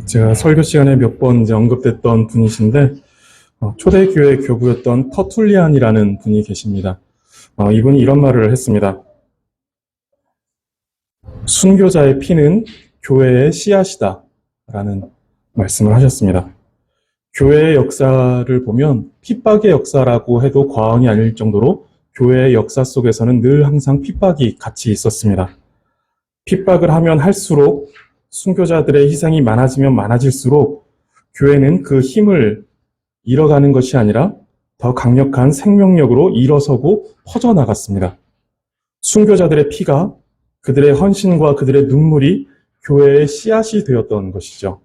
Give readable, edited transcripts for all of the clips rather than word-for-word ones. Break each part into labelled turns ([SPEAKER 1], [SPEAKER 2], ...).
[SPEAKER 1] 제가 설교 시간에 몇 번 언급됐던 분이신데, 초대교회 교부였던 터툴리안이라는 분이 계십니다. 이분이 이런 말을 했습니다. 순교자의 피는 교회의 씨앗이다 라는 말씀을 하셨습니다. 교회의 역사를 보면 핍박의 역사라고 해도 과언이 아닐 정도로 교회의 역사 속에서는 늘 항상 핍박이 같이 있었습니다. 핍박을 하면 할수록 순교자들의 희생이 많아지면 많아질수록 교회는 그 힘을 잃어가는 것이 아니라 더 강력한 생명력으로 일어서고 퍼져나갔습니다. 순교자들의 피가 그들의 헌신과 그들의 눈물이 교회의 씨앗이 되었던 것이죠.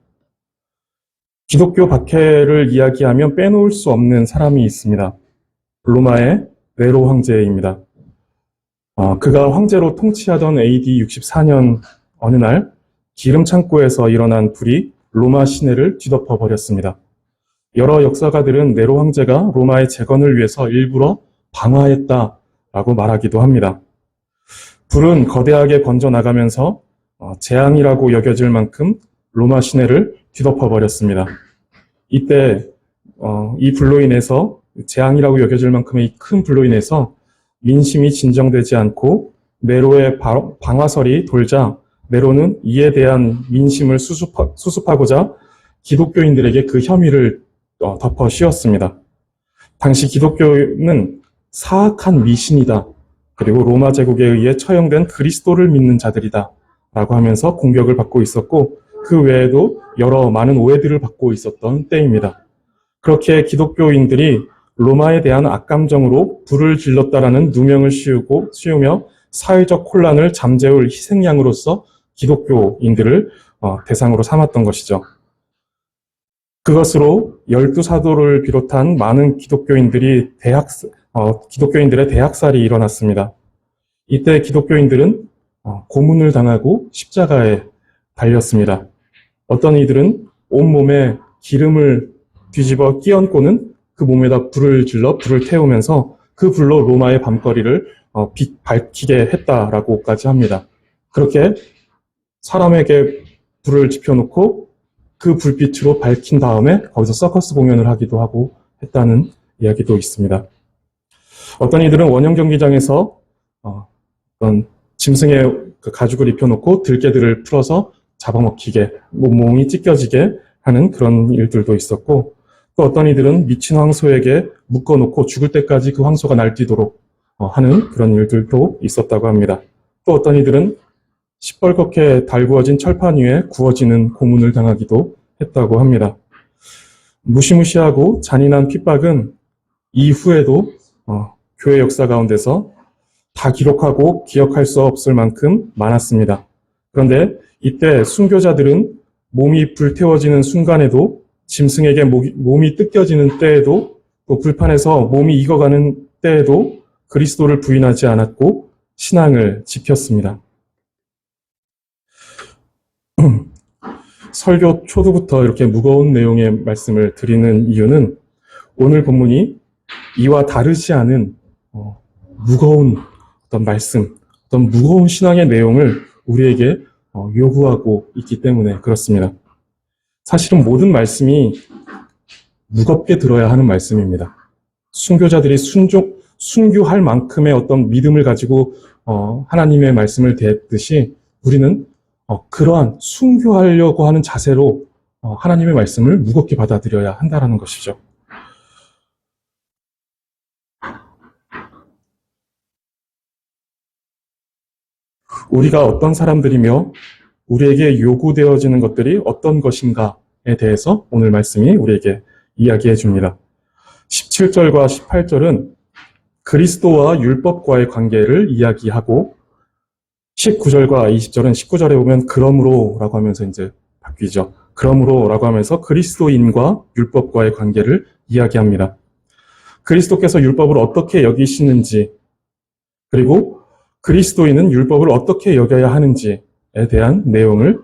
[SPEAKER 1] 기독교 박해를 이야기하면 빼놓을 수 없는 사람이 있습니다. 로마의 네로 황제입니다. 그가 황제로 통치하던 AD 64년 어느 날 기름 창고에서 일어난 불이 로마 시내를 뒤덮어 버렸습니다. 여러 역사가들은 네로 황제가 로마의 재건을 위해서 일부러 방화했다라고 말하기도 합니다. 불은 거대하게 번져나가면서 재앙이라고 여겨질 만큼 로마 시내를 뒤덮어 버렸습니다. 이때 이 불로 인해서 재앙이라고 여겨질 만큼의 큰 불로 인해서 민심이 진정되지 않고 네로의 방화설이 돌자 네로는 이에 대한 민심을 수습하고자 기독교인들에게 그 혐의를 덮어 씌웠습니다. 당시 기독교는 사악한 미신이다. 그리고 로마 제국에 의해 처형된 그리스도를 믿는 자들이다. 라고 하면서 공격을 받고 있었고 그 외에도 여러 많은 오해들을 받고 있었던 때입니다. 그렇게 기독교인들이 로마에 대한 악감정으로 불을 질렀다라는 누명을 씌우며 사회적 혼란을 잠재울 희생양으로서 기독교인들을 대상으로 삼았던 것이죠. 그것으로 12사도를 비롯한 많은 기독교인들의 대학살이 일어났습니다. 이때 기독교인들은 고문을 당하고 십자가에 달렸습니다. 어떤 이들은 온몸에 기름을 뒤집어 끼얹고는 그 몸에다 불을 질러 불을 태우면서 그 불로 로마의 밤거리를 밝히게 했다라고까지 합니다. 그렇게 사람에게 불을 지펴놓고 그 불빛으로 밝힌 다음에 거기서 서커스 공연을 하기도 하고 했다는 이야기도 있습니다. 어떤 이들은 원형 경기장에서 어떤 짐승의 그 가죽을 입혀놓고 들개들을 풀어서 잡아먹히게, 몸이 찢겨지게 하는 그런 일들도 있었고, 또 어떤 이들은 미친 황소에게 묶어놓고 죽을 때까지 그 황소가 날뛰도록 하는 그런 일들도 있었다고 합니다. 또 어떤 이들은 시뻘겋게 달구어진 철판 위에 구워지는 고문을 당하기도 했다고 합니다. 무시무시하고 잔인한 핍박은 이후에도 교회 역사 가운데서 다 기록하고 기억할 수 없을 만큼 많았습니다. 그런데 이때 순교자들은 몸이 불태워지는 순간에도 짐승에게 몸이 뜯겨지는 때에도 또 불판에서 몸이 익어가는 때에도 그리스도를 부인하지 않았고 신앙을 지켰습니다. 설교 초두부터 이렇게 무거운 내용의 말씀을 드리는 이유는 오늘 본문이 이와 다르지 않은 무거운 어떤 말씀, 어떤 무거운 신앙의 내용을 우리에게 요구하고 있기 때문에 그렇습니다. 사실은 모든 말씀이 무겁게 들어야 하는 말씀입니다. 순교자들이 순교할 만큼의 어떤 믿음을 가지고 하나님의 말씀을 대했듯이 우리는 그러한 순교하려고 하는 자세로 하나님의 말씀을 무겁게 받아들여야 한다는 것이죠. 우리가 어떤 사람들이며 우리에게 요구되어지는 것들이 어떤 것인가에 대해서 오늘 말씀이 우리에게 이야기해 줍니다. 17절과 18절은 그리스도와 율법과의 관계를 이야기하고 19절과 20절은 19절에 보면 그러므로라고 하면서 이제 바뀌죠. 그러므로라고 하면서 그리스도인과 율법과의 관계를 이야기합니다. 그리스도께서 율법을 어떻게 여기시는지 그리고 그리스도인은 율법을 어떻게 여겨야 하는지에 대한 내용을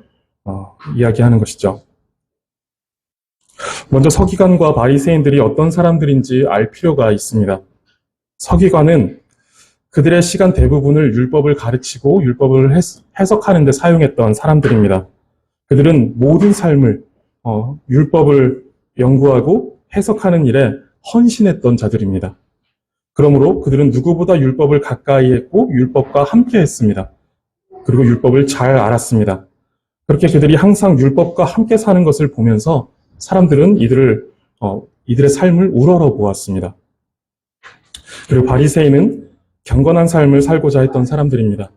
[SPEAKER 1] 이야기하는 것이죠. 먼저 서기관과 바리새인들이 어떤 사람들인지 알 필요가 있습니다. 서기관은 그들의 시간 대부분을 율법을 가르치고 율법을 해석하는 데 사용했던 사람들입니다. 그들은 모든 삶을 율법을 연구하고 해석하는 일에 헌신했던 자들입니다. 그러므로 그들은 누구보다 율법을 가까이 했고 율법과 함께 했습니다. 그리고 율법을 잘 알았습니다. 그렇게 그들이 항상 율법과 함께 사는 것을 보면서 사람들은 이들의 삶을 우러러 보았습니다. 그리고 바리새인은 경건한 삶을 살고자 했던 사람들입니다.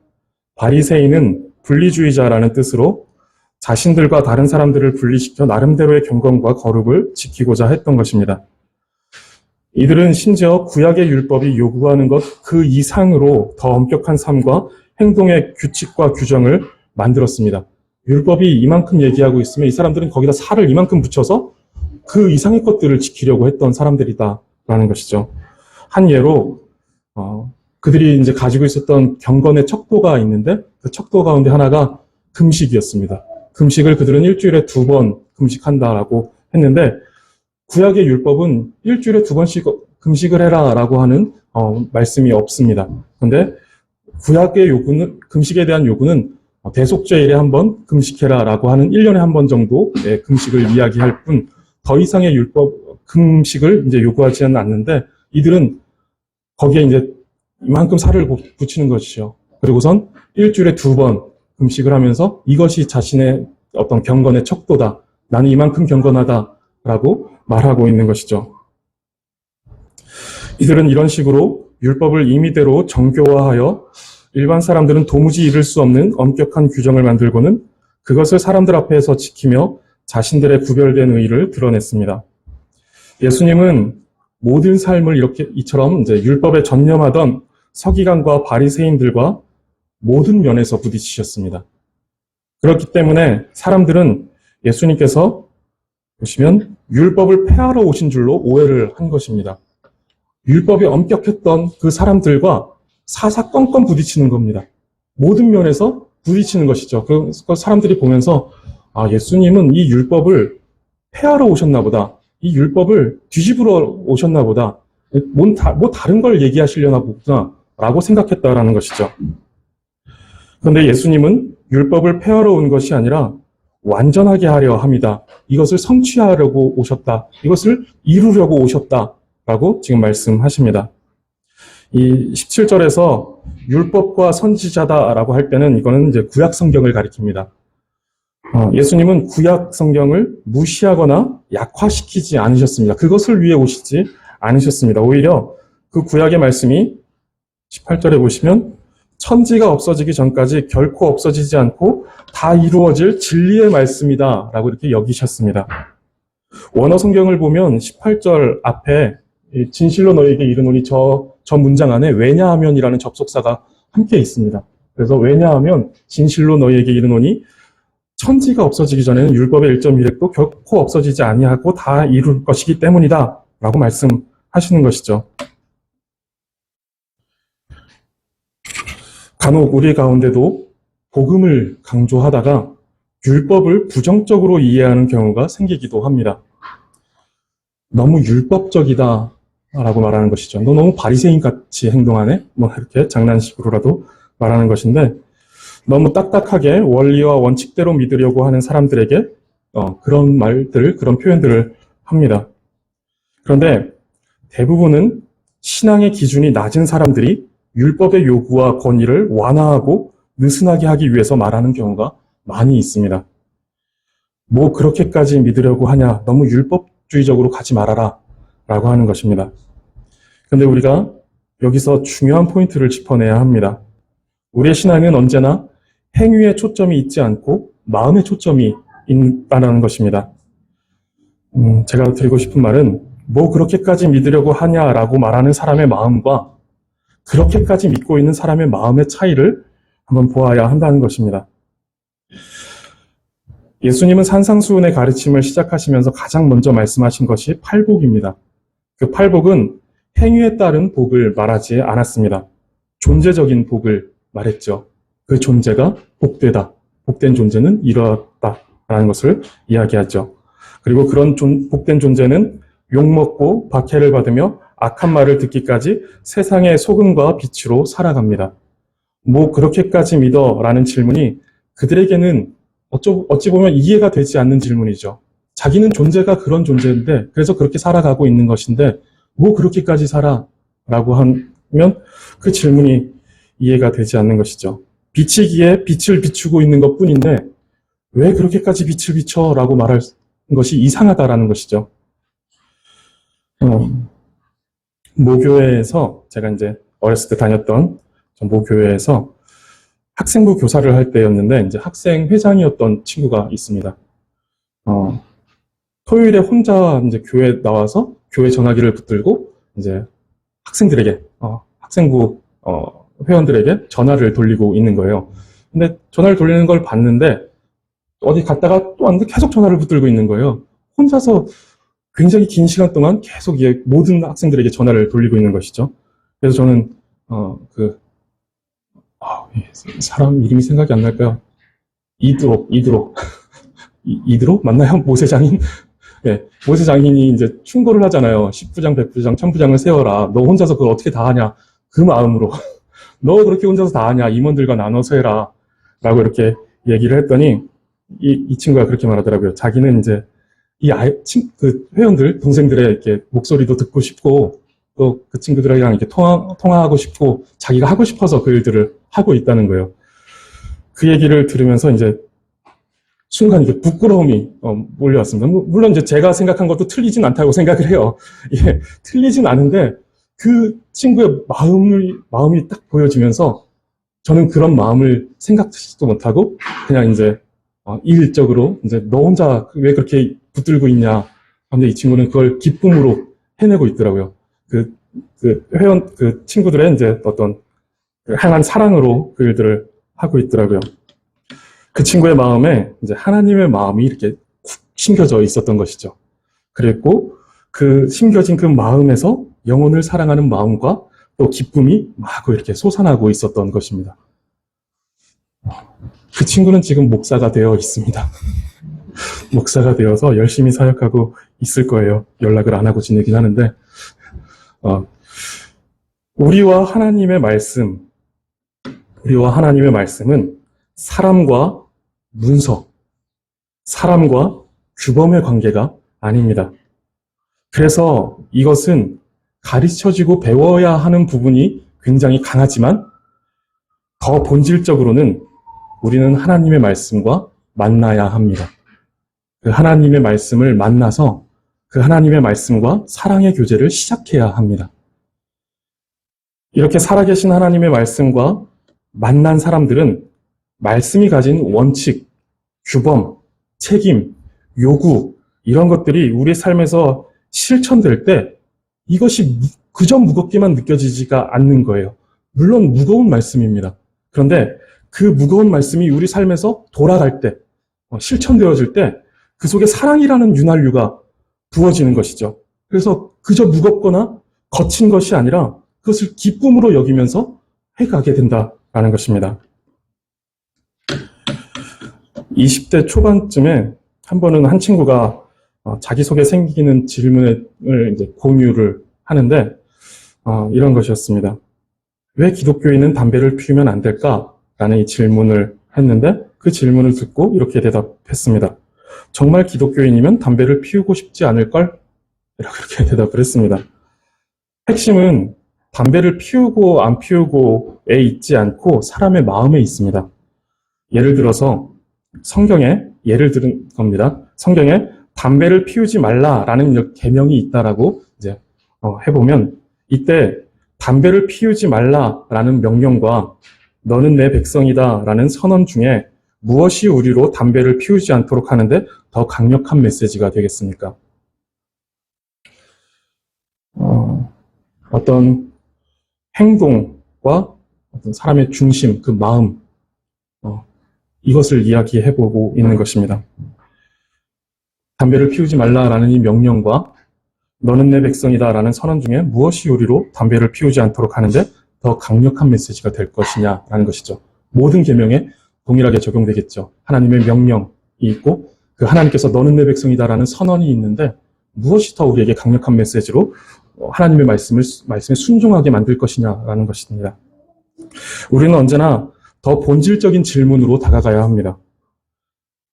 [SPEAKER 1] 바리새인은 분리주의자라는 뜻으로 자신들과 다른 사람들을 분리시켜 나름대로의 경건과 거룩을 지키고자 했던 것입니다. 이들은 심지어 구약의 율법이 요구하는 것 그 이상으로 더 엄격한 삶과 행동의 규칙과 규정을 만들었습니다. 율법이 이만큼 얘기하고 있으면 이 사람들은 거기다 살을 이만큼 붙여서 그 이상의 것들을 지키려고 했던 사람들이다라는 것이죠. 한 예로 그들이 이제 가지고 있었던 경건의 척도가 있는데 그 척도 가운데 하나가 금식이었습니다. 금식을 그들은 일주일에 2번 금식한다라고 했는데 구약의 율법은 일주일에 2번씩 금식을 해라라고 하는 말씀이 없습니다. 그런데 구약의 요구는 금식에 대한 요구는 대속죄일에 1번 금식해라라고 하는 1년에 1번 정도의 금식을 이야기할 뿐 더 이상의 율법 금식을 이제 요구하지는 않는데 이들은 거기에 이제 이만큼 살을 붙이는 것이죠. 그리고선 일주일에 2번 금식을 하면서 이것이 자신의 어떤 경건의 척도다. 나는 이만큼 경건하다라고 말하고 있는 것이죠. 이들은 이런 식으로 율법을 임의대로 정교화하여 일반 사람들은 도무지 이룰 수 없는 엄격한 규정을 만들고는 그것을 사람들 앞에서 지키며 자신들의 구별된 의의를 드러냈습니다. 예수님은 모든 삶을 이처럼 이제 율법에 전념하던 서기관과 바리새인들과 모든 면에서 부딪히셨습니다. 그렇기 때문에 사람들은 예수님께서 보시면 율법을 폐하러 오신 줄로 오해를 한 것입니다. 율법이 엄격했던 그 사람들과 사사건건 부딪히는 겁니다. 모든 면에서 부딪히는 것이죠. 그 사람들이 보면서 예수님은 이 율법을 폐하러 오셨나 보다. 이 율법을 뒤집으러 오셨나 보다. 뭐 다른 걸 얘기하시려나 보구나 라고 생각했다라는 것이죠. 그런데 예수님은 율법을 폐하러 온 것이 아니라 완전하게 하려 합니다. 이것을 성취하려고 오셨다. 이것을 이루려고 오셨다라고 지금 말씀하십니다. 이 17절에서 율법과 선지자다라고 할 때는 이거는 이제 구약 성경을 가리킵니다. 예수님은 구약 성경을 무시하거나 약화시키지 않으셨습니다. 그것을 위해 오시지 않으셨습니다. 오히려 그 구약의 말씀이 18절에 보시면 천지가 없어지기 전까지 결코 없어지지 않고 다 이루어질 진리의 말씀이다 라고 이렇게 여기셨습니다. 원어 성경을 보면 18절 앞에 진실로 너에게 이르노니 저 문장 안에 왜냐하면이라는 접속사가 함께 있습니다. 그래서 왜냐하면 진실로 너에게 이르노니 천지가 없어지기 전에는 율법의 1.1획도 결코 없어지지 아니하고 다 이룰 것이기 때문이다 라고 말씀하시는 것이죠. 간혹 우리 가운데도 복음을 강조하다가 율법을 부정적으로 이해하는 경우가 생기기도 합니다. 너무 율법적이다 라고 말하는 것이죠. 너 너무 바리새인 같이 행동하네? 뭐 이렇게 장난식으로라도 말하는 것인데 너무 딱딱하게 원리와 원칙대로 믿으려고 하는 사람들에게 그런 말들, 그런 표현들을 합니다. 그런데 대부분은 신앙의 기준이 낮은 사람들이 율법의 요구와 권위를 완화하고 느슨하게 하기 위해서 말하는 경우가 많이 있습니다. 뭐 그렇게까지 믿으려고 하냐, 너무 율법주의적으로 가지 말아라 라고 하는 것입니다. 그런데 우리가 여기서 중요한 포인트를 짚어내야 합니다. 우리의 신앙은 언제나 행위에 초점이 있지 않고 마음에 초점이 있다는 것입니다. 제가 드리고 싶은 말은 뭐 그렇게까지 믿으려고 하냐라고 말하는 사람의 마음과 그렇게까지 믿고 있는 사람의 마음의 차이를 한번 보아야 한다는 것입니다. 예수님은 산상수훈의 가르침을 시작하시면서 가장 먼저 말씀하신 것이 팔복입니다. 그 팔복은 행위에 따른 복을 말하지 않았습니다. 존재적인 복을 말했죠. 그 존재가 복되다. 복된 존재는 이러하다라는 것을 이야기하죠. 그리고 그런 복된 존재는 욕먹고 박해를 받으며 악한 말을 듣기까지 세상의 소금과 빛으로 살아갑니다. 뭐 그렇게까지 믿어? 라는 질문이 그들에게는 어찌 보면 이해가 되지 않는 질문이죠. 자기는 존재가 그런 존재인데 그래서 그렇게 살아가고 있는 것인데 뭐 그렇게까지 살아? 라고 하면 그 질문이 이해가 되지 않는 것이죠. 비치기에 빛을 비추고 있는 것뿐인데 왜 그렇게까지 빛을 비춰? 라고 말할 것이 이상하다라는 것이죠. 모교회에서 제가 이제 어렸을 때 다녔던 모교회에서 학생부 교사를 할 때였는데 이제 학생 회장이었던 친구가 있습니다. 토요일에 혼자 이제 교회 나와서 교회 전화기를 붙들고 이제 학생들에게 학생부 회원들에게 전화를 돌리고 있는 거예요. 근데 전화를 돌리는 걸 봤는데 어디 갔다가 또 왔는데 계속 전화를 붙들고 있는 거예요. 혼자서 굉장히 긴 시간 동안 계속 모든 학생들에게 전화를 돌리고 있는 것이죠. 그래서 저는 사람 이름이 생각이 안 날까요? 이드로 맞나요? 모세장인? 네, 모세장인이 이제 충고를 하잖아요. 10부장, 100부장, 1000부장을 세워라. 너 혼자서 그걸 어떻게 다 하냐? 그 마음으로. 너 그렇게 혼자서 다 하냐? 임원들과 나눠서 해라. 라고 이렇게 얘기를 했더니 이 친구가 그렇게 말하더라고요. 자기는 이제 그 회원들, 동생들의 이렇게 목소리도 듣고 싶고 또 그 친구들이랑 이렇게 통화하고 싶고 자기가 하고 싶어서 그 일들을 하고 있다는 거예요. 그 얘기를 들으면서 이제 순간 이게 부끄러움이 몰려왔습니다. 물론 이제 제가 생각한 것도 틀리진 않다고 생각을 해요. 예, 틀리진 않은데 그 친구의 마음이 딱 보여지면서 저는 그런 마음을 생각지도 못하고 그냥 이제 일적으로 이제 너 혼자 왜 그렇게 붙들고 있냐. 근데 이 친구는 그걸 기쁨으로 해내고 있더라고요. 그 회원, 그 친구들의 이제 어떤 향한 사랑으로 그 일들을 하고 있더라고요. 그 친구의 마음에 이제 하나님의 마음이 이렇게 쿡 심겨져 있었던 것이죠. 그랬고 그 심겨진 그 마음에서 영혼을 사랑하는 마음과 또 기쁨이 마구 이렇게 솟아나고 있었던 것입니다. 그 친구는 지금 목사가 되어 있습니다. 목사가 되어서 열심히 사역하고 있을 거예요. 연락을 안 하고 지내긴 하는데 우리와 하나님의 말씀은 사람과 문서, 사람과 규범의 관계가 아닙니다. 그래서 이것은 가르쳐지고 배워야 하는 부분이 굉장히 강하지만 더 본질적으로는 우리는 하나님의 말씀과 만나야 합니다. 그 하나님의 말씀을 만나서 그 하나님의 말씀과 사랑의 교제를 시작해야 합니다. 이렇게 살아계신 하나님의 말씀과 만난 사람들은 말씀이 가진 원칙, 규범, 책임, 요구 이런 것들이 우리의 삶에서 실천될 때 이것이 그저 무겁게만 느껴지지가 않는 거예요. 물론 무거운 말씀입니다. 그런데 그 무거운 말씀이 우리 삶에서 돌아갈 때, 실천되어질 때 그 속에 사랑이라는 윤활유가 부어지는 것이죠. 그래서 그저 무겁거나 거친 것이 아니라 그것을 기쁨으로 여기면서 해가게 된다라는 것입니다. 20대 초반쯤에 한 번은 한 친구가 자기 속에 생기는 질문을 이제 공유를 하는데 이런 것이었습니다. 왜 기독교인은 담배를 피우면 안 될까? 라는 이 질문을 했는데 그 질문을 듣고 이렇게 대답했습니다. 정말 기독교인이면 담배를 피우고 싶지 않을걸? 이렇게 대답을 했습니다. 핵심은 담배를 피우고 안 피우고에 있지 않고 사람의 마음에 있습니다. 예를 들어서 성경에 예를 들은 겁니다. 성경에 담배를 피우지 말라라는 계명이 있다라고 이제 해보면 이때 담배를 피우지 말라라는 명령과 너는 내 백성이다라는 선언 중에 무엇이 우리로 담배를 피우지 않도록 하는데 더 강력한 메시지가 되겠습니까? 어떤 행동과 어떤 사람의 중심, 그 마음, 이것을 이야기해보고 있는 것입니다. 담배를 피우지 말라라는 이 명령과 너는 내 백성이다라는 선언 중에 무엇이 우리로 담배를 피우지 않도록 하는데 더 강력한 메시지가 될 것이냐라는 것이죠. 모든 계명에 동일하게 적용되겠죠. 하나님의 명령이 있고 그 하나님께서 너는 내 백성이다라는 선언이 있는데 무엇이 더 우리에게 강력한 메시지로 하나님의 말씀에 순종하게 만들 것이냐라는 것입니다. 우리는 언제나 더 본질적인 질문으로 다가가야 합니다.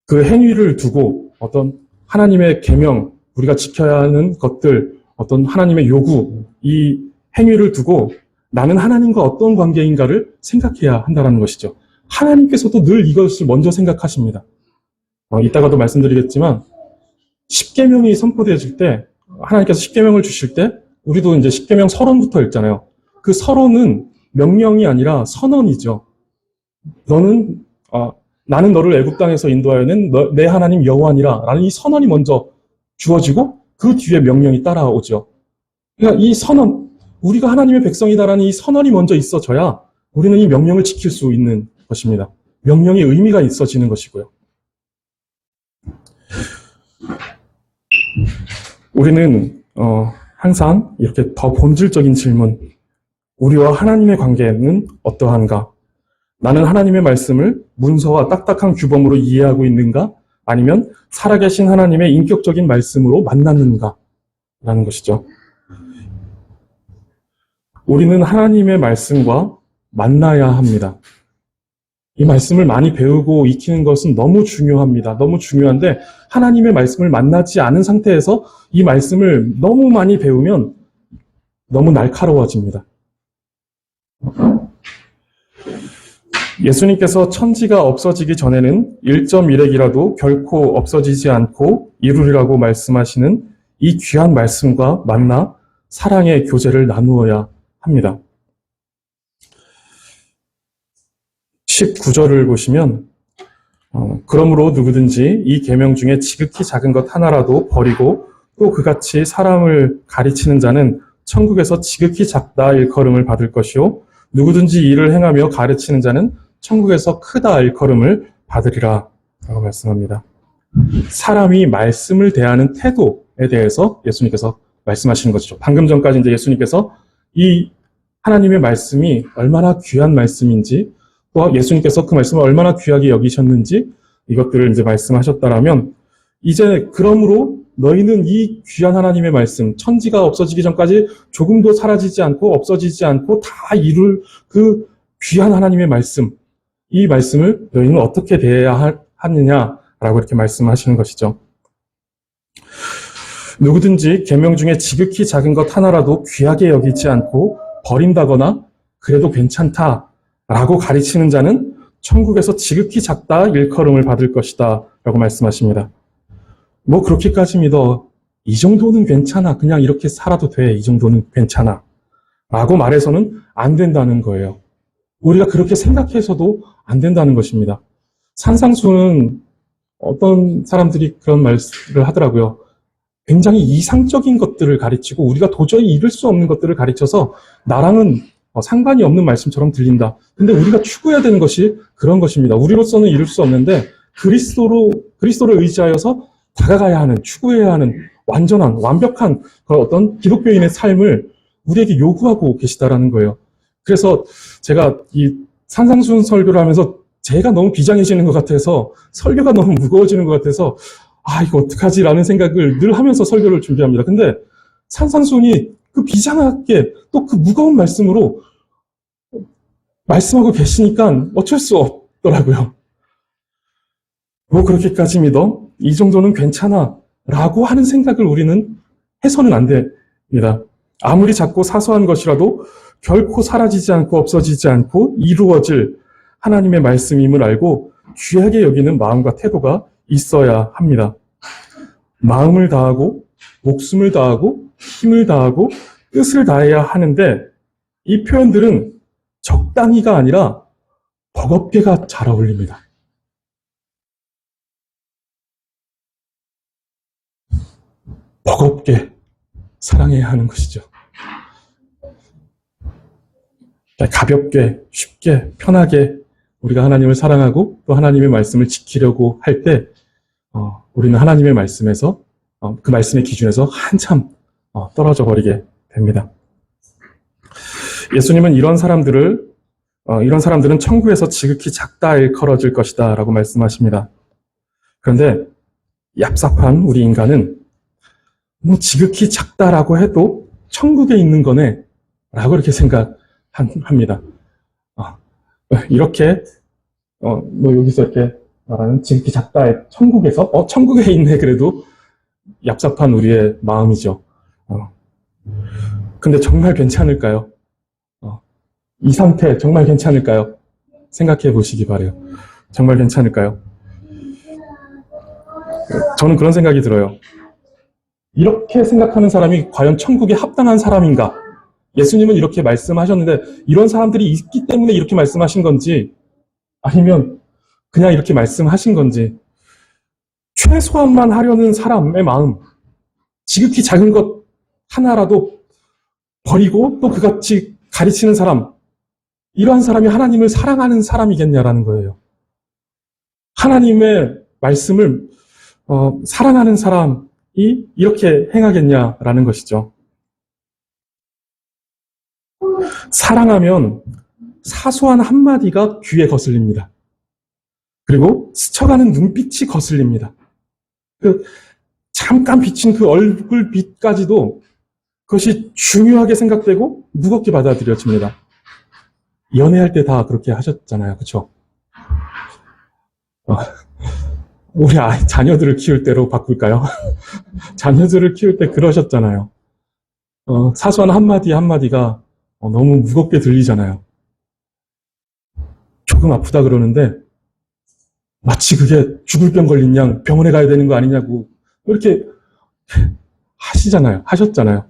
[SPEAKER 1] 그 행위를 두고 어떤 하나님의 계명, 우리가 지켜야 하는 것들, 어떤 하나님의 요구, 이 행위를 두고 나는 하나님과 어떤 관계인가를 생각해야 한다는 것이죠. 하나님께서도 늘 이것을 먼저 생각하십니다. 이따가도 말씀드리겠지만 십계명이 선포되어질 때 하나님께서 십계명을 주실 때 우리도 이제 십계명 서론부터 읽잖아요. 그 서론은 명령이 아니라 선언이죠. 나는 너를 애굽 땅에서 인도하여낸 내 하나님 여호와니라 라는 이 선언이 먼저 주어지고 그 뒤에 명령이 따라오죠. 그러니까 이 선언, 우리가 하나님의 백성이다라는 이 선언이 먼저 있어져야 우리는 이 명령을 지킬 수 있는 것입니다. 명령이 의미가 있어지는 것이고요. 우리는 항상 이렇게 더 본질적인 질문, 우리와 하나님의 관계는 어떠한가? 나는 하나님의 말씀을 문서와 딱딱한 규범으로 이해하고 있는가? 아니면 살아계신 하나님의 인격적인 말씀으로 만났는가? 라는 것이죠. 우리는 하나님의 말씀과 만나야 합니다. 이 말씀을 많이 배우고 익히는 것은 너무 중요합니다. 너무 중요한데 하나님의 말씀을 만나지 않은 상태에서 이 말씀을 너무 많이 배우면 너무 날카로워집니다. 예수님께서 천지가 없어지기 전에는 1.1핵이라도 결코 없어지지 않고 이루리라고 말씀하시는 이 귀한 말씀과 만나 사랑의 교제를 나누어야 합니다. 19절을 보시면 그러므로 누구든지 이 계명 중에 지극히 작은 것 하나라도 버리고 또 그같이 사람을 가르치는 자는 천국에서 지극히 작다 일컬음을 받을 것이요 누구든지 이를 행하며 가르치는 자는 천국에서 크다 일컬음을 받으리라 라고 말씀합니다. 사람이 말씀을 대하는 태도에 대해서 예수님께서 말씀하시는 것이죠. 방금 전까지 이제 예수님께서 이 하나님의 말씀이 얼마나 귀한 말씀인지 또 예수님께서 그 말씀을 얼마나 귀하게 여기셨는지 이것들을 이제 말씀하셨다라면 이제 그러므로 너희는 이 귀한 하나님의 말씀, 천지가 없어지기 전까지 조금도 사라지지 않고 없어지지 않고 다 이룰 그 귀한 하나님의 말씀, 이 말씀을 너희는 어떻게 대해야 하느냐라고 이렇게 말씀하시는 것이죠. 누구든지 계명 중에 지극히 작은 것 하나라도 귀하게 여기지 않고 버린다거나 그래도 괜찮다라고 가르치는 자는 천국에서 지극히 작다 일컬음을 받을 것이다 라고 말씀하십니다. 뭐 그렇게까지 믿어. 이 정도는 괜찮아. 그냥 이렇게 살아도 돼. 이 정도는 괜찮아. 라고 말해서는 안 된다는 거예요. 우리가 그렇게 생각해서도 안 된다는 것입니다. 산상수는 어떤 사람들이 그런 말을 하더라고요. 굉장히 이상적인 것들을 가르치고 우리가 도저히 이룰 수 없는 것들을 가르쳐서 나랑은 상관이 없는 말씀처럼 들린다. 근데 우리가 추구해야 되는 것이 그런 것입니다. 우리로서는 이룰 수 없는데 그리스도를 의지하여서 다가가야 하는, 추구해야 하는 완전한, 완벽한 그런 어떤 기독교인의 삶을 우리에게 요구하고 계시다라는 거예요. 그래서 제가 이 산상순 설교를 하면서 제가 너무 비장해지는 것 같아서 설교가 너무 무거워지는 것 같아서 이거 어떡하지라는 생각을 늘 하면서 설교를 준비합니다. 근데 산상순이 그 비장하게 또 그 무거운 말씀으로 말씀하고 계시니까 어쩔 수 없더라고요. 뭐 그렇게까지 믿어? 이 정도는 괜찮아 라고 하는 생각을 우리는 해서는 안 됩니다. 아무리 작고 사소한 것이라도 결코 사라지지 않고 없어지지 않고 이루어질 하나님의 말씀임을 알고 귀하게 여기는 마음과 태도가 있어야 합니다. 마음을 다하고 목숨을 다하고 힘을 다하고 뜻을 다해야 하는데 이 표현들은 적당히가 아니라 버겁게가 잘 어울립니다. 버겁게 사랑해야 하는 것이죠. 가볍게, 쉽게, 편하게 우리가 하나님을 사랑하고 또 하나님의 말씀을 지키려고 할 때 우리는 하나님의 말씀에서 그 말씀의 기준에서 한참 떨어져 버리게 됩니다. 예수님은 이런 사람들은 천국에서 지극히 작다 일컬어질 것이다 라고 말씀하십니다. 그런데 얍삽한 우리 인간은 뭐 지극히 작다라고 해도 천국에 있는 거네 라고 이렇게 생각합니다. 이렇게 뭐 여기서 이렇게 말하는 지극히 작다의 천국에서 천국에 있네 그래도 얍삽한 우리의 마음이죠. 근데 정말 괜찮을까요? 이 상태 정말 괜찮을까요? 생각해 보시기 바래요. 정말 괜찮을까요? 저는 그런 생각이 들어요. 이렇게 생각하는 사람이 과연 천국에 합당한 사람인가? 예수님은 이렇게 말씀하셨는데 이런 사람들이 있기 때문에 이렇게 말씀하신 건지 아니면 그냥 이렇게 말씀하신 건지 최소한만 하려는 사람의 마음, 지극히 작은 것 하나라도 버리고 또 그같이 가르치는 사람, 이러한 사람이 하나님을 사랑하는 사람이겠냐라는 거예요. 하나님의 말씀을 사랑하는 사람이 이렇게 행하겠냐라는 것이죠. 사랑하면 사소한 한마디가 귀에 거슬립니다. 그리고 스쳐가는 눈빛이 거슬립니다. 잠깐 비친 그 얼굴빛까지도 그것이 중요하게 생각되고 무겁게 받아들여집니다. 연애할 때 다 그렇게 하셨잖아요. 그렇죠? 우리 자녀들을 키울 때로 바꿀까요? 자녀들을 키울 때 그러셨잖아요. 사소한 한마디 한마디가 너무 무겁게 들리잖아요. 조금 아프다 그러는데 마치 그게 죽을 병 걸린 양 병원에 가야 되는 거 아니냐고 이렇게 하셨잖아요.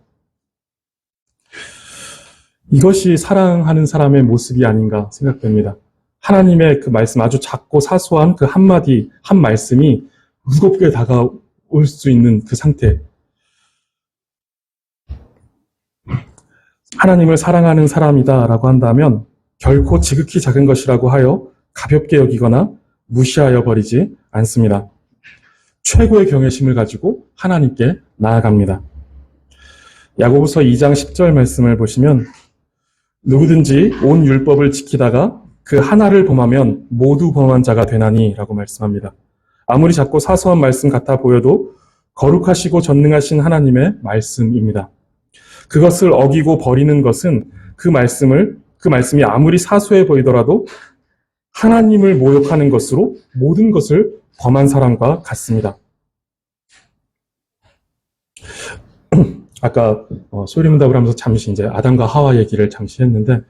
[SPEAKER 1] 이것이 사랑하는 사람의 모습이 아닌가 생각됩니다. 하나님의 그 말씀, 아주 작고 사소한 그 한마디, 한 말씀이 무겁게 다가올 수 있는 그 상태. 하나님을 사랑하는 사람이다라고 한다면 결코 지극히 작은 것이라고 하여 가볍게 여기거나 무시하여 버리지 않습니다. 최고의 경외심을 가지고 하나님께 나아갑니다. 야고보서 2장 10절 말씀을 보시면 누구든지 온 율법을 지키다가 그 하나를 범하면 모두 범한 자가 되나니 라고 말씀합니다. 아무리 작고 사소한 말씀 같아 보여도 거룩하시고 전능하신 하나님의 말씀입니다. 그것을 어기고 버리는 것은 그 말씀이 아무리 사소해 보이더라도 하나님을 모욕하는 것으로 모든 것을 범한 사람과 같습니다. 아까 소리문답을 하면서 잠시 이제 아담과 하와 얘기를 잠시 했는데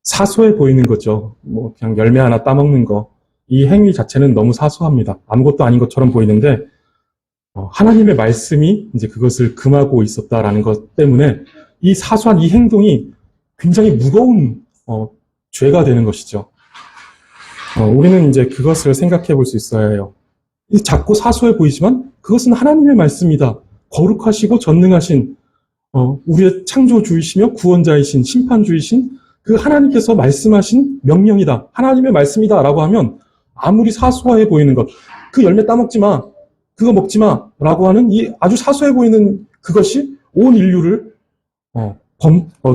[SPEAKER 1] 사소해 보이는 거죠. 그냥 열매 하나 따먹는 거. 이 행위 자체는 너무 사소합니다. 아무것도 아닌 것처럼 보이는데 하나님의 말씀이 이제 그것을 금하고 있었다라는 것 때문에 이 사소한 이 행동이 굉장히 무거운 죄가 되는 것이죠. 우리는 이제 그것을 생각해 볼 수 있어야 해요. 작고 사소해 보이지만 그것은 하나님의 말씀이다. 거룩하시고 전능하신 우리의 창조주이시며 구원자이신 심판주이신 그 하나님께서 말씀하신 명령이다. 하나님의 말씀이다 라고 하면 아무리 사소해 보이는 것, 그 열매 따먹지 마, 그거 먹지 마 라고 하는 이 아주 사소해 보이는 그것이 온 인류를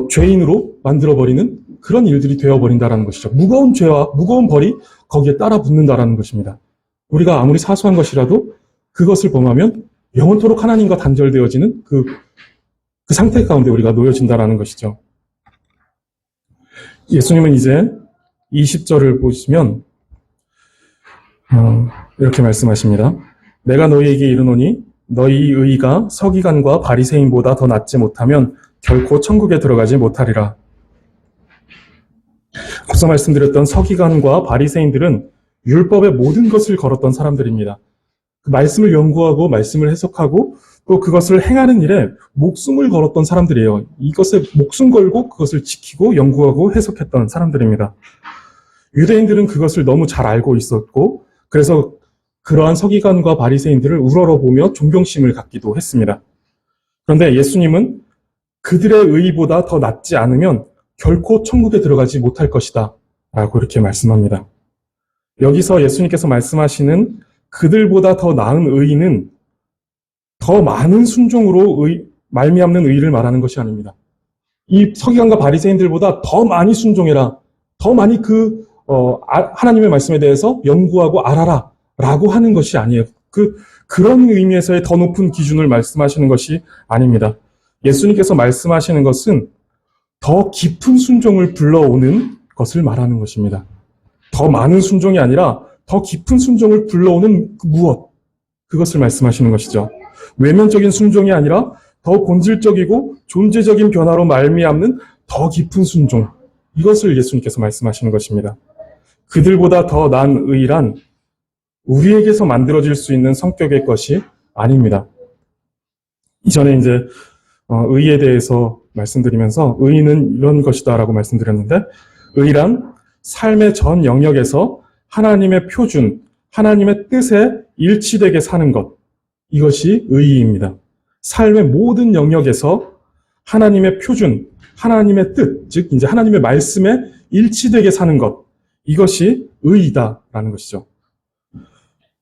[SPEAKER 1] 죄인으로 만들어버리는 그런 일들이 되어버린다는 것이죠. 무거운 죄와 무거운 벌이 거기에 따라 붙는다는 것입니다. 우리가 아무리 사소한 것이라도 그것을 범하면 영원토록 하나님과 단절되어지는 그 상태 가운데 우리가 놓여진다는 것이죠. 예수님은 이제 20절을 보시면 이렇게 말씀하십니다. 내가 너희에게 이르노니 너희 의가 서기관과 바리새인보다 더 낫지 못하면 결코 천국에 들어가지 못하리라. 앞서 말씀드렸던 서기관과 바리새인들은 율법의 모든 것을 걸었던 사람들입니다. 그 말씀을 연구하고 말씀을 해석하고 또 그것을 행하는 일에 목숨을 걸었던 사람들이에요. 이것에 목숨 걸고 그것을 지키고 연구하고 해석했던 사람들입니다. 유대인들은 그것을 너무 잘 알고 있었고 그래서 그러한 서기관과 바리새인들을 우러러보며 존경심을 갖기도 했습니다. 그런데 예수님은 그들의 의보다 더 낫지 않으면 결코 천국에 들어가지 못할 것이다 라고 이렇게 말씀합니다. 여기서 예수님께서 말씀하시는 그들보다 더 나은 의는 더 많은 순종으로 말미암는 의를 말하는 것이 아닙니다. 이 서기관과 바리새인들보다 더 많이 순종해라, 더 많이 하나님의 말씀에 대해서 연구하고 알아라 라고 하는 것이 아니에요. 그런 의미에서의 더 높은 기준을 말씀하시는 것이 아닙니다. 예수님께서 말씀하시는 것은 더 깊은 순종을 불러오는 것을 말하는 것입니다. 더 많은 순종이 아니라 더 깊은 순종을 불러오는 무엇, 그것을 말씀하시는 것이죠. 외면적인 순종이 아니라 더 본질적이고 존재적인 변화로 말미암는 더 깊은 순종. 이것을 예수님께서 말씀하시는 것입니다. 그들보다 더 나은 의란 우리에게서 만들어질 수 있는 성격의 것이 아닙니다. 이전에 이제 의에 대해서 말씀드리면서 의는 이런 것이다라고 말씀드렸는데, 의란 삶의 전 영역에서 하나님의 표준, 하나님의 뜻에 일치되게 사는 것, 이것이 의입니다. 삶의 모든 영역에서 하나님의 표준, 하나님의 뜻, 즉 이제 하나님의 말씀에 일치되게 사는 것, 이것이 의이다라는 것이죠.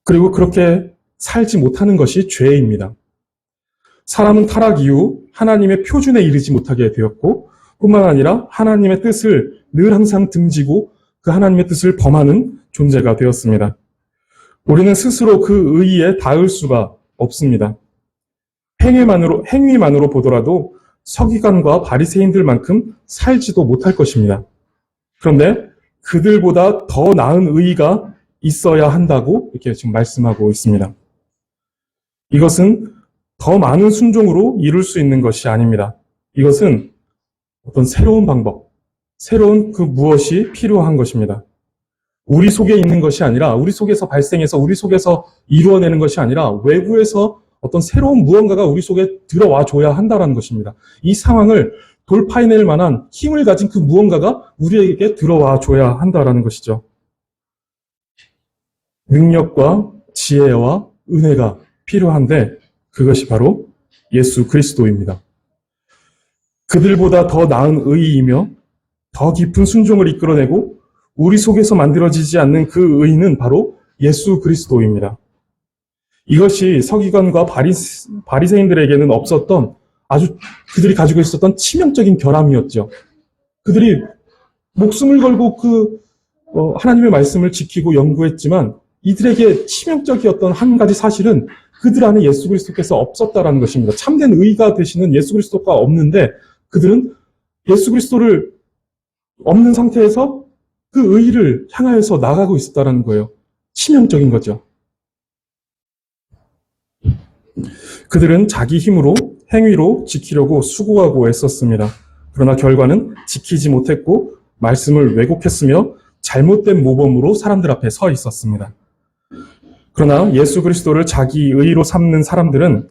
[SPEAKER 1] 그리고 그렇게 살지 못하는 것이 죄입니다. 사람은 타락 이후 하나님의 표준에 이르지 못하게 되었고, 뿐만 아니라 하나님의 뜻을 늘 항상 등지고 그 하나님의 뜻을 범하는 존재가 되었습니다. 우리는 스스로 그 의의에 닿을 수가 없습니다. 행위만으로 보더라도 서기관과 바리새인들만큼 살지도 못할 것입니다. 그런데 그들보다 더 나은 의의가 있어야 한다고 이렇게 지금 말씀하고 있습니다. 이것은 더 많은 순종으로 이룰 수 있는 것이 아닙니다. 이것은 어떤 새로운 방법, 새로운 그 무엇이 필요한 것입니다. 우리 속에 있는 것이 아니라, 우리 속에서 발생해서 우리 속에서 이루어내는 것이 아니라 외부에서 어떤 새로운 무언가가 우리 속에 들어와 줘야 한다는 것입니다. 이 상황을 돌파해낼 만한 힘을 가진 그 무언가가 우리에게 들어와 줘야 한다는 것이죠. 능력과 지혜와 은혜가 필요한데 그것이 바로 예수 그리스도입니다. 그들보다 더 나은 의의이며 더 깊은 순종을 이끌어내고 우리 속에서 만들어지지 않는 그 의의는 바로 예수 그리스도입니다. 이것이 서기관과 바리새인들에게는 없었던, 아주 그들이 가지고 있었던 치명적인 결함이었죠. 그들이 목숨을 걸고 하나님의 말씀을 지키고 연구했지만 이들에게 치명적이었던 한 가지 사실은 그들 안에 예수 그리스도께서 없었다라는 것입니다. 참된 의가 되시는 예수 그리스도가 없는데 그들은 예수 그리스도를 없는 상태에서 그 의를 향하여서 나가고 있었다는 거예요. 치명적인 거죠. 그들은 자기 힘으로, 행위로 지키려고 수고하고 애썼습니다. 그러나 결과는 지키지 못했고 말씀을 왜곡했으며 잘못된 모범으로 사람들 앞에 서 있었습니다. 그러나 예수 그리스도를 자기 의로 삼는 사람들은,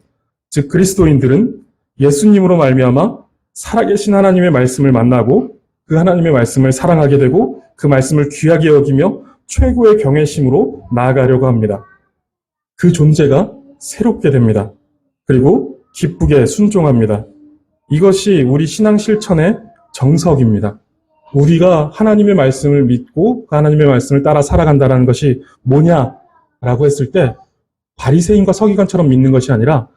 [SPEAKER 1] 즉 그리스도인들은 예수님으로 말미암아 살아계신 하나님의 말씀을 만나고 그 하나님의 말씀을 사랑하게 되고 그 말씀을 귀하게 여기며 최고의 경외심으로 나아가려고 합니다. 그 존재가 새롭게 됩니다. 그리고 기쁘게 순종합니다. 이것이 우리 신앙 실천의 정석입니다. 우리가 하나님의 말씀을 믿고 그 하나님의 말씀을 따라 살아간다는 것이 뭐냐라고 했을 때 바리새인과 서기관처럼 믿는 것이 아니라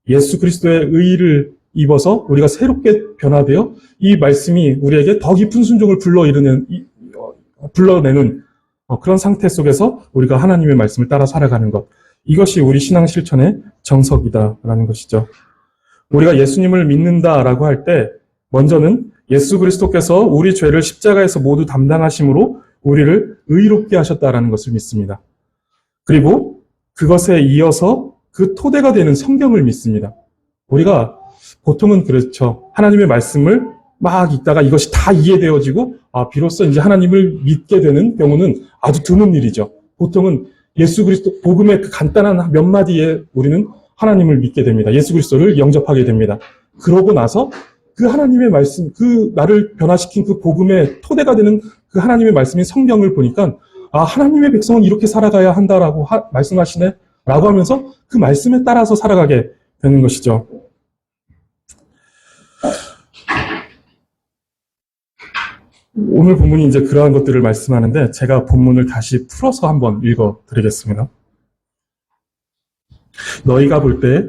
[SPEAKER 1] 예수 그리스도의 의의를 입어서 우리가 새롭게 변화되어 이 말씀이 우리에게 더 깊은 순종을 불러내는 그런 상태 속에서 우리가 하나님의 말씀을 따라 살아가는 것. 이것이 우리 신앙 실천의 정석이다라는 것이죠. 우리가 예수님을 믿는다라고 할 때 먼저는 예수 그리스도께서 우리 죄를 십자가에서 모두 담당하심으로 우리를 의롭게 하셨다라는 것을 믿습니다. 그리고 그것에 이어서 그 토대가 되는 성경을 믿습니다. 우리가 보통은 그렇죠. 하나님의 말씀을 막 읽다가 이것이 다 이해되어지고 비로소 이제 하나님을 믿게 되는 경우는 아주 드문 일이죠. 보통은 예수 그리스도 복음의 그 간단한 몇 마디에 우리는 하나님을 믿게 됩니다. 예수 그리스도를 영접하게 됩니다. 그러고 나서 그 하나님의 말씀, 그 나를 변화시킨 그 복음의 토대가 되는 그 하나님의 말씀인 성경을 보니까 하나님의 백성은 이렇게 살아가야 한다라고 말씀하시네 라고 하면서 그 말씀에 따라서 살아가게 되는 것이죠. 오늘 본문이 이제 그러한 것들을 말씀하는데 제가 본문을 다시 풀어서 한번 읽어드리겠습니다. 너희가 볼 때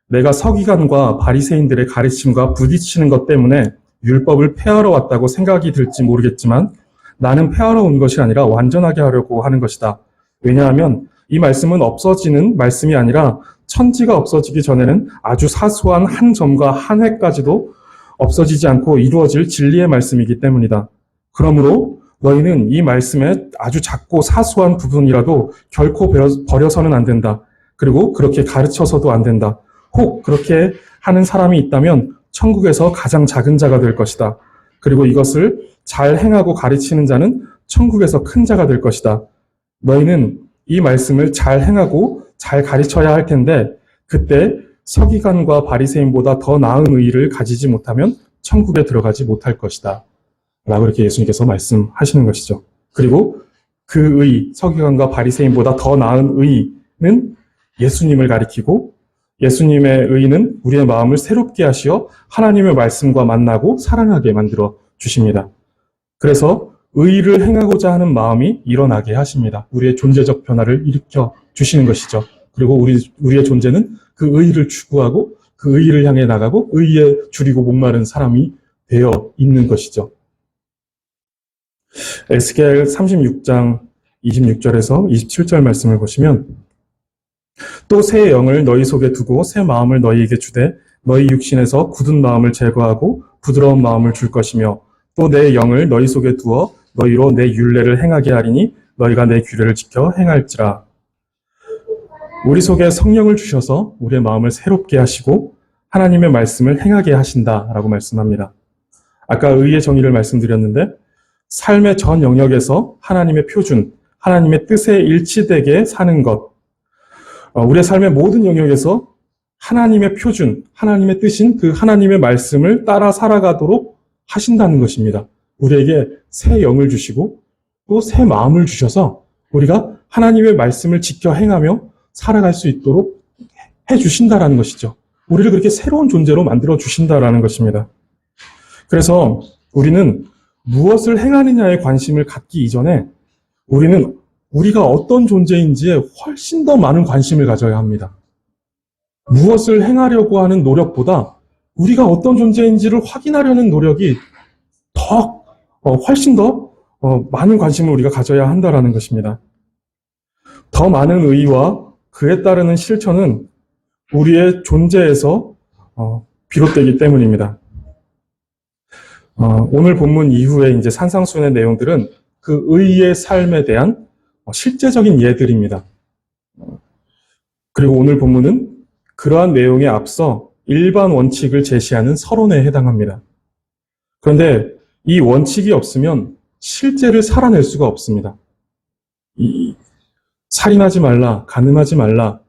[SPEAKER 1] 내가 서기관과 바리새인들의 가르침과 부딪히는 것 때문에 율법을 폐하러 왔다고 생각이 들지 모르겠지만 나는 폐하러 온 것이 아니라 완전하게 하려고 하는 것이다. 왜냐하면 이 말씀은 없어지는 말씀이 아니라 천지가 없어지기 전에는 아주 사소한 한 점과 한 획까지도 없어지지 않고 이루어질 진리의 말씀이기 때문이다. 그러므로 너희는 이 말씀의 아주 작고 사소한 부분이라도 결코 버려서는 안 된다. 그리고 그렇게 가르쳐서도 안 된다. 혹 그렇게 하는 사람이 있다면 천국에서 가장 작은 자가 될 것이다. 그리고 이것을 잘 행하고 가르치는 자는 천국에서 큰 자가 될 것이다. 너희는 이 말씀을 잘 행하고 잘 가르쳐야 할 텐데 그때 서기관과 바리새인보다 더 나은 의의를 가지지 못하면 천국에 들어가지 못할 것이다. 라고 이렇게 예수님께서 말씀하시는 것이죠. 그리고 그 의, 서기관과 바리새인보다 더 나은 의는 예수님을 가리키고 예수님의 의는 우리의 마음을 새롭게 하시어 하나님의 말씀과 만나고 사랑하게 만들어 주십니다. 그래서 의를 행하고자 하는 마음이 일어나게 하십니다. 우리의 존재적 변화를 일으켜 주시는 것이죠. 그리고 우리의 존재는 그 의를 추구하고 그 의를 향해 나가고 의에 줄이고 목마른 사람이 되어 있는 것이죠. 에스겔 36장 26절에서 27절 말씀을 보시면 또 새 영을 너희 속에 두고 새 마음을 너희에게 주되 너희 육신에서 굳은 마음을 제거하고 부드러운 마음을 줄 것이며 또 내 영을 너희 속에 두어 너희로 내 율례를 행하게 하리니 너희가 내 규례를 지켜 행할지라. 우리 속에 성령을 주셔서 우리의 마음을 새롭게 하시고 하나님의 말씀을 행하게 하신다라고 말씀합니다. 아까 의의 정의를 말씀드렸는데 삶의 전 영역에서 하나님의 표준, 하나님의 뜻에 일치되게 사는 것. 우리의 삶의 모든 영역에서 하나님의 표준, 하나님의 뜻인 그 하나님의 말씀을 따라 살아가도록 하신다는 것입니다. 우리에게 새 영을 주시고 또 새 마음을 주셔서 우리가 하나님의 말씀을 지켜 행하며 살아갈 수 있도록 해주신다라는 것이죠. 우리를 그렇게 새로운 존재로 만들어 주신다라는 것입니다. 그래서 우리는 무엇을 행하느냐에 관심을 갖기 이전에 우리는 우리가 어떤 존재인지에 훨씬 더 많은 관심을 가져야 합니다. 무엇을 행하려고 하는 노력보다 우리가 어떤 존재인지를 확인하려는 노력이 훨씬 더 많은 관심을 우리가 가져야 한다라는 것입니다. 더 많은 의의와 그에 따르는 실천은 우리의 존재에서 비롯되기 때문입니다. 오늘 본문 이후에 이제 산상수훈의 내용들은 그 의의 삶에 대한 실제적인 예들입니다. 그리고 오늘 본문은 그러한 내용에 앞서 일반 원칙을 제시하는 서론에 해당합니다. 그런데 이 원칙이 없으면 실제를 살아낼 수가 없습니다. 살인하지 말라, 간음하지 말라,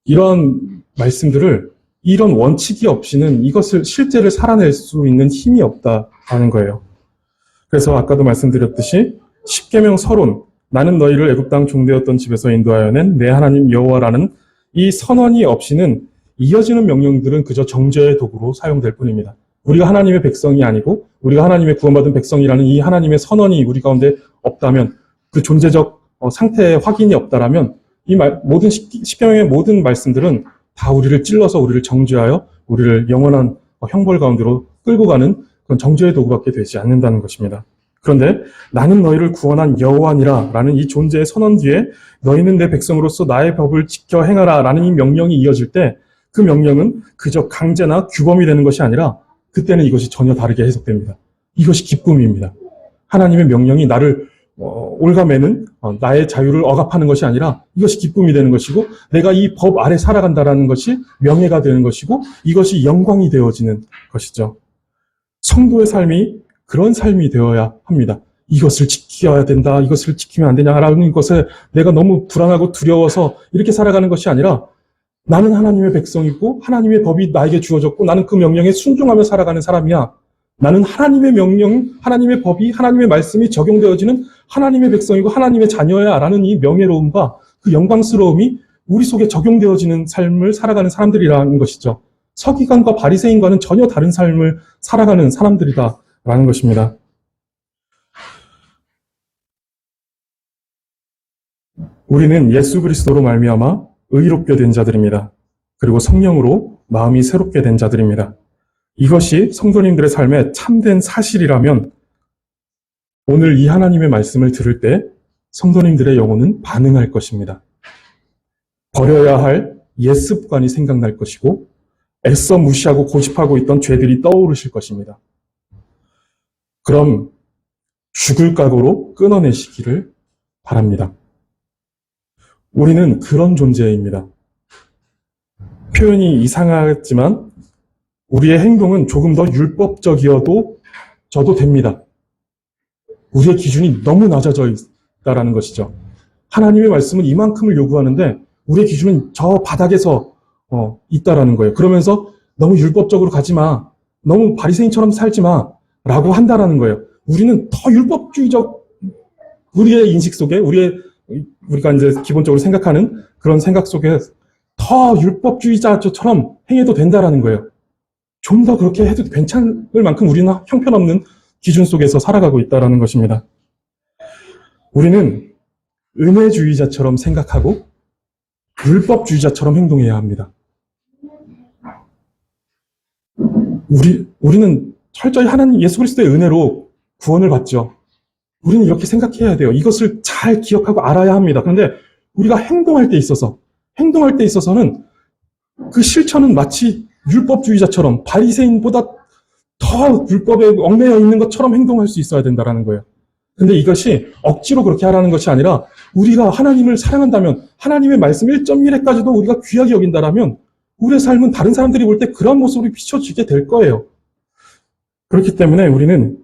[SPEAKER 1] 이런 말씀들을 이런 원칙이 없이는 이것을 실제를 살아낼 수 있는 힘이 없다는 거예요. 그래서 아까도 말씀드렸듯이 십계명 서론, 나는 너희를 애굽 땅 종되었던 집에서 인도하여 낸 내 하나님 여호와라는 이 선언이 없이는 이어지는 명령들은 그저 정죄의 도구로 사용될 뿐입니다. 우리가 하나님의 백성이 아니고 우리가 하나님의 구원받은 백성이라는 이 하나님의 선언이 우리 가운데 없다면 그 존재적 상태의 확인이 없다라면 모든 십계명의 모든 말씀들은 다 우리를 찔러서 우리를 정죄하여 우리를 영원한 형벌 가운데로 끌고 가는 그런 정죄의 도구밖에 되지 않는다는 것입니다. 그런데 나는 너희를 구원한 여호와니라 라는 이 존재의 선언 뒤에 너희는 내 백성으로서 나의 법을 지켜 행하라 라는 이 명령이 이어질 때 그 명령은 그저 강제나 규범이 되는 것이 아니라 그때는 이것이 전혀 다르게 해석됩니다. 이것이 기쁨입니다. 하나님의 명령이 나를 올가매는 나의 자유를 억압하는 것이 아니라 이것이 기쁨이 되는 것이고 내가 이 법 아래 살아간다라는 것이 명예가 되는 것이고 이것이 영광이 되어지는 것이죠. 성도의 삶이 그런 삶이 되어야 합니다. 이것을 지켜야 된다, 이것을 지키면 안 되냐라는 것에 내가 너무 불안하고 두려워서 이렇게 살아가는 것이 아니라 나는 하나님의 백성이고 하나님의 법이 나에게 주어졌고 나는 그 명령에 순종하며 살아가는 사람이야. 나는 하나님의 명령, 하나님의 법이, 하나님의 말씀이 적용되어지는 하나님의 백성이고 하나님의 자녀야 라는 이 명예로움과 그 영광스러움이 우리 속에 적용되어지는 삶을 살아가는 사람들이라는 것이죠. 서기관과 바리새인과는 전혀 다른 삶을 살아가는 사람들이다라는 것입니다. 우리는 예수 그리스도로 말미암아 의롭게 된 자들입니다. 그리고 성령으로 마음이 새롭게 된 자들입니다. 이것이 성도님들의 삶에 참된 사실이라면 오늘 이 하나님의 말씀을 들을 때 성도님들의 영혼은 반응할 것입니다. 버려야 할 옛 습관이 생각날 것이고 애써 무시하고 고집하고 있던 죄들이 떠오르실 것입니다. 그럼 죽을 각오로 끊어내시기를 바랍니다. 우리는 그런 존재입니다. 표현이 이상하지만 우리의 행동은 조금 더 율법적이어도 저도 됩니다. 우리의 기준이 너무 낮아져 있다라는 것이죠. 하나님의 말씀은 이만큼을 요구하는데 우리의 기준은 저 바닥에서 있다라는 거예요. 그러면서 너무 율법적으로 가지 마, 너무 바리새인처럼 살지 마라고 한다라는 거예요. 우리는 더 율법주의적, 우리의 인식 속에 우리가 이제 기본적으로 생각하는 그런 생각 속에 더 율법주의자처럼 행해도 된다라는 거예요. 좀 더 그렇게 해도 괜찮을 만큼 우리는 형편없는 기준 속에서 살아가고 있다라는 것입니다. 우리는 은혜주의자처럼 생각하고 율법주의자처럼 행동해야 합니다. 우리는 철저히 하나님 예수 그리스도의 은혜로 구원을 받죠. 우리는 이렇게 생각해야 돼요. 이것을 잘 기억하고 알아야 합니다. 그런데 우리가 행동할 때 있어서는 그 실천은 마치 율법주의자처럼 바리새인보다 더 율법에 얽매여 있는 것처럼 행동할 수 있어야 된다는 거예요. 근데 이것이 억지로 그렇게 하라는 것이 아니라 우리가 하나님을 사랑한다면 하나님의 말씀 1.1회까지도 우리가 귀하게 여긴다라면 우리의 삶은 다른 사람들이 볼 때 그런 모습이 비춰지게 될 거예요. 그렇기 때문에 우리는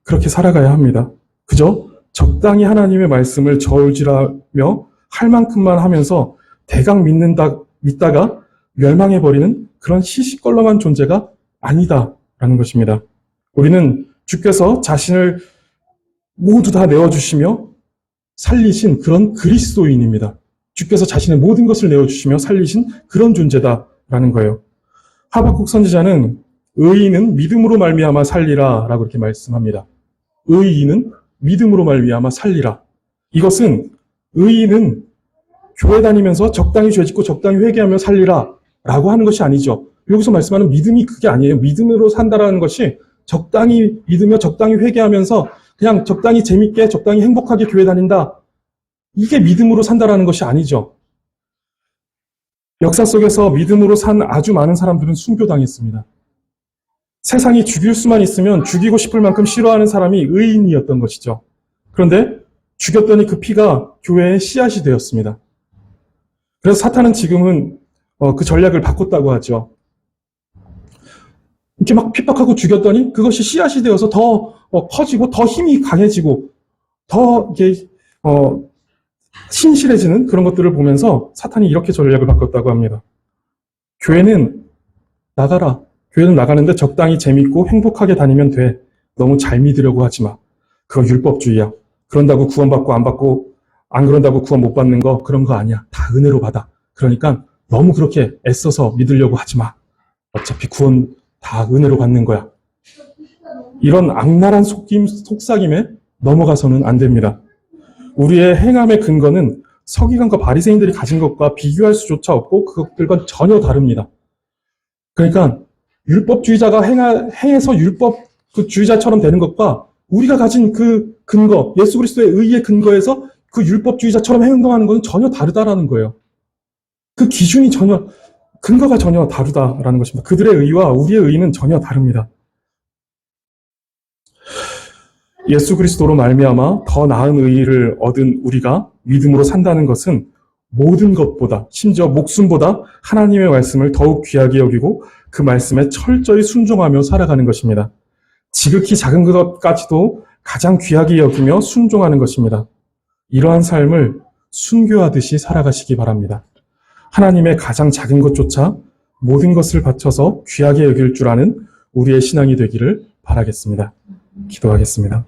[SPEAKER 1] 그렇게 살아가야 합니다. 그저 적당히 하나님의 말씀을 저울질하며 할 만큼만 하면서 대강 믿다가 멸망해버리는 그런 시시껄렁한 존재가 아니다라는 것입니다. 우리는 주께서 자신을 모두 다 내어주시며 살리신 그런 그리스도인입니다. 주께서 자신의 모든 것을 내어주시며 살리신 그런 존재다라는 거예요. 하박국 선지자는 의인은 믿음으로 말미암아 살리라 라고 이렇게 말씀합니다. 의인은 믿음으로 말미암아 살리라. 이것은 의인은 교회 다니면서 적당히 죄짓고 적당히 회개하며 살리라 라고 하는 것이 아니죠. 여기서 말씀하는 믿음이 그게 아니에요. 믿음으로 산다라는 것이 적당히 믿으며 적당히 회개하면서 그냥 적당히 재밌게 적당히 행복하게 교회 다닌다. 이게 믿음으로 산다라는 것이 아니죠. 역사 속에서 믿음으로 산 아주 많은 사람들은 순교당했습니다. 세상이 죽일 수만 있으면 죽이고 싶을 만큼 싫어하는 사람이 의인이었던 것이죠. 그런데 죽였더니 그 피가 교회의 씨앗이 되었습니다. 그래서 사탄은 지금은 그 전략을 바꿨다고 하죠. 이렇게 막 핍박하고 죽였더니 그것이 씨앗이 되어서 더 커지고 더 힘이 강해지고 더 이게 신실해지는 그런 것들을 보면서 사탄이 이렇게 전략을 바꿨다고 합니다. 교회는 나가라. 교회는 나가는데 적당히 재밌고 행복하게 다니면 돼. 너무 잘 믿으려고 하지 마. 그거 율법주의야. 그런다고 구원받고 안 받고 안 그런다고 구원 못 받는 거 그런 거 아니야. 다 은혜로 받아. 그러니까 너무 그렇게 애써서 믿으려고 하지 마. 어차피 구원 다 은혜로 받는 거야. 이런 악랄한 속삭임에 넘어가서는 안 됩니다. 우리의 행함의 근거는 서기관과 바리새인들이 가진 것과 비교할 수조차 없고 그것들과 전혀 다릅니다. 그러니까 율법주의자가 행해서 율법주의자처럼 되는 것과 우리가 가진 그 근거, 예수 그리스도의 의의 근거에서 그 율법주의자처럼 행동하는 것은 전혀 다르다라는 거예요. 그 기준이 근거가 전혀 다르다라는 것입니다. 그들의 의와 우리의 의는 전혀 다릅니다. 예수 그리스도로 말미암아 더 나은 의를 얻은 우리가 믿음으로 산다는 것은 모든 것보다, 심지어 목숨보다 하나님의 말씀을 더욱 귀하게 여기고 그 말씀에 철저히 순종하며 살아가는 것입니다. 지극히 작은 것까지도 가장 귀하게 여기며 순종하는 것입니다. 이러한 삶을 순교하듯이 살아가시기 바랍니다. 하나님의 가장 작은 것조차 모든 것을 바쳐서 귀하게 여길 줄 아는 우리의 신앙이 되기를 바라겠습니다. 기도하겠습니다.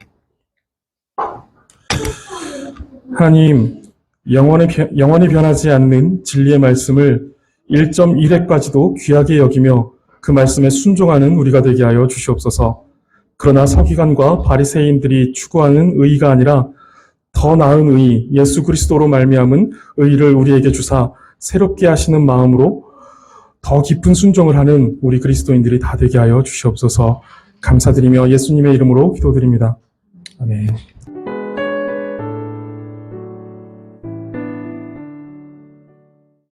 [SPEAKER 1] 하나님, 영원히 변하지 않는 진리의 말씀을 1.1회까지도 귀하게 여기며 그 말씀에 순종하는 우리가 되게 하여 주시옵소서. 그러나 서기관과 바리새인들이 추구하는 의의가 아니라 더 나은 의의, 예수 그리스도로 말미암은 의의를 우리에게 주사 새롭게 하시는 마음으로 더 깊은 순종을 하는 우리 그리스도인들이 다 되게 하여 주시옵소서. 감사드리며 예수님의 이름으로 기도드립니다. 아멘.